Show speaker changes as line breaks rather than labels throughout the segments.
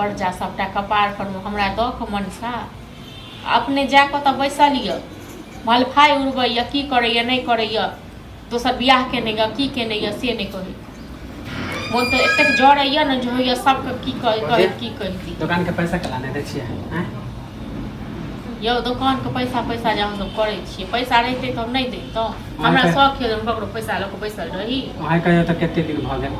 बर्जा सबटा कपार पर हमरा दऽ कऽ मनसा अपने जाकऽ तऽ बैसल यऽ मलफाइ उड़बैया की करैया नहीं करैया दोसर बियाह केने यऽ की केने यऽ से नहीं कहै मोन तो एतेक जड़ैया न जे होइया सबके की कहि
दुकान के पैसा कला नहीं दै छियै हैं
यौ दुकान के पैसा जे हम सब करै छियै पैसा रहते तो हम नहीं दैतौ हमरा शौक है हम ककरो पैसा लऽ कऽ बैसल रही
अहाँ कहियो तऽ कते दिन भऽ गेल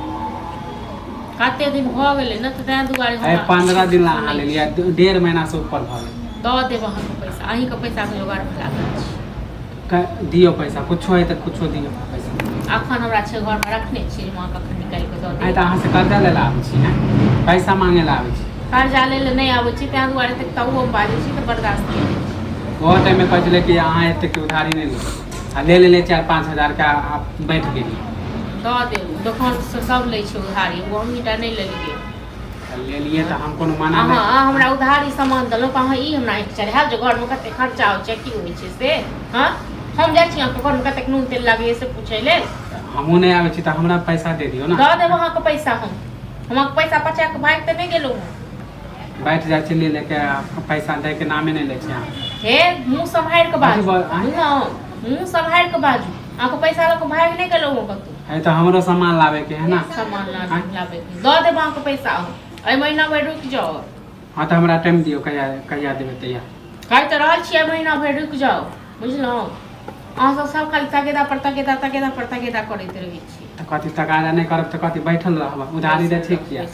कते दिन भऽ गेलै न तऽ तें दुआरे
15 दिन ला अहाँ लेलियै 1.5 महीना से ऊपर भऽ गेल
दऽ देब अहाँके पैसा अहींके पैसा के जोगाड़ में लागल छी
दियो पैसा कुछो है तऽ कुछो दियो पैसा
अखन हमरा छै घर में रखने छी माँ कखन निकालि कऽ दऽ
आइ तऽ अहाँ से कर्जा ले ला आबै छी हैं पैसा मांगे ला आबै छी
कर्जा ले ले नहीं आबै छी तें दुआरे तक तहुओ बाजै छी तऽ बर्दाश्त नहीं होइ छै
वो टाइम में कहै छलै कि अहाँ एते के उधारी नहीं लो आ ले ले 4-5 हजार का आप बैठ गेली
दऽ देब दोकान से सब लै छै उधारी वो हमहीटा नहीं लेलियै
ले लिए तऽ हम कोनो माना
अहाँ हमरा उधारी सामान देलहुँ अहाँ ई हमरा आँखि चढ़ायब जे घरमे कते खर्चा होइ छै की होइ छै से हाँ हम जाइ छी अहाँके घरमे कतेक नून तेल लागैए से पूछै लेल
हमहूँ नहीं आबै छी तऽ हमरा पैसा दे दियौ ना
दऽ देब अहाँके पैसा हम अहाँके पैसा पचा के भागि तऽ नहीं गेलहुँ हँ
बैठ जाइ छी लेके पैसा दे के नामे नहीं लै छी अहाँ
हे मुँह सम्हारि कऽ बाजू मुँह सम्हारि कऽ बाजू अहाँके पैसा लऽ कऽ भागि नहीं गेलहुँ हँ कतहु
है तो हमरो सामान लावे के है ना
सामान लाबे दऽ देब अहाँके पैसा एहि महीना भरि रुकि जाओ
हाँ तो हमरा टाइम दियो कहिया देबै तैया
कहि तऽ रहल छियै महीना भरि रुकि जाओ बुझलहुँ अहाँ सब खाली तगेदा पर तगेदा करैत रहै छी
तऽ कथी तकादा नहीं करब तऽ कथी बैठल रहब उधारी दे ठीक किया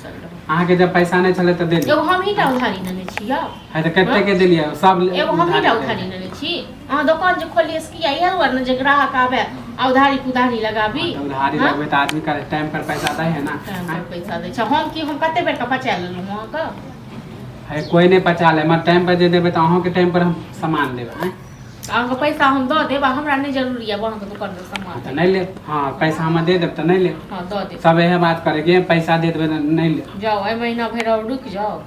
अहाँके जब पैसा नहीं छलै तऽ दे दियौ
एगो हमहीटा उधारी लेने छियै
है तऽ कते के देलियै सब
एगो हमहीटा उधारी लेने छी अहाँ दुकान जे खोलिए से किया इहे दुआरे जे ग्राहक आवे आ उधारी पुधारी लगाबी
उधारी लगबै तऽ आदमी का टाइम पर पैसा दै है ना
टाइम पर पैसा दै छै हम कते बेर का पचा लेलहुँ अहाँके
है कोई नहीं पचा ले मगर टाइम पर जे देबै तऽ अहाँके टाइम पर हम सामान देबै
अहाँके पैसा हम दऽ देब हमरा नहीं जरूरी है अहाँके दुकान में सामान
तऽ नहीं ले हाँ पैसा हम दे देब तऽ नहीं ले
हाँ दऽ देब
सब यह बात करे कि पैसा दे देबै नहीं ले
जाओ एहि महीना भरि और रुक जाओ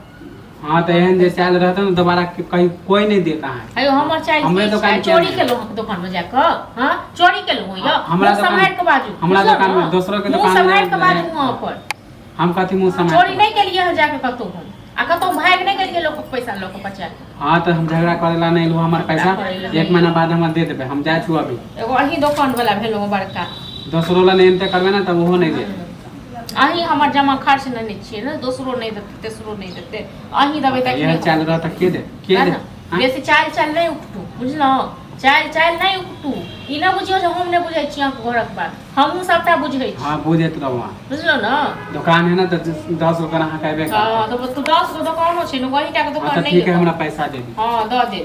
हाँ तो एहन जे चल रहते ना दोबारा कहीं कोई नहीं देता है
अयो हमर चाय चोरी केलहुँ अहाँके दुकान में जाकर हाँ चोरी केलहुँ यौ
हमरा
सम्हारि कऽ बाजू
हमरा दुकान में दूसरों के दुकान में
सम्हारि कऽ बाजू वहाँ पर
हम कथी मुंह सम्हारि
चोरी नहीं केलिए है जाके कतहु हम आ कतहु भागि नहीं गेलिए लोक पैसा लऽ कऽ पचा
हाँ तो हम झगड़ा करेला नहीं लो हमार पैसा 1 महीना बाद हम दे देबै हम जाइ छु अभी
एगो अहीं दुकान वाला भेलहुँ बड़का
दोसरो ला नहीं करबै ना तब ओहो नहीं दे
अहीं हमर जमा खर्च नहीं छियै ना दोसरो नहीं देते तेसरो नहीं देते अहीं देबै तऽ
यह चल रहा था के दे
बेसी चाल नहीं उठतू बुझलहुँ चाल नहीं उठतू ई ना बुझियो जे हम नहीं बुझै छी अहाँके घरक बात हमहूँ सबटा बुझै छी
हाँ बुझैत रहू
बुझलहुँ ना
दुकान है ना तो 10 रुपया अहाँ कहबे
हाँ तो 10 गो दुकानो छै ने वही टा के दुकान नहीं
ठीक है हमरा पैसा दे दी
हाँ दऽ दे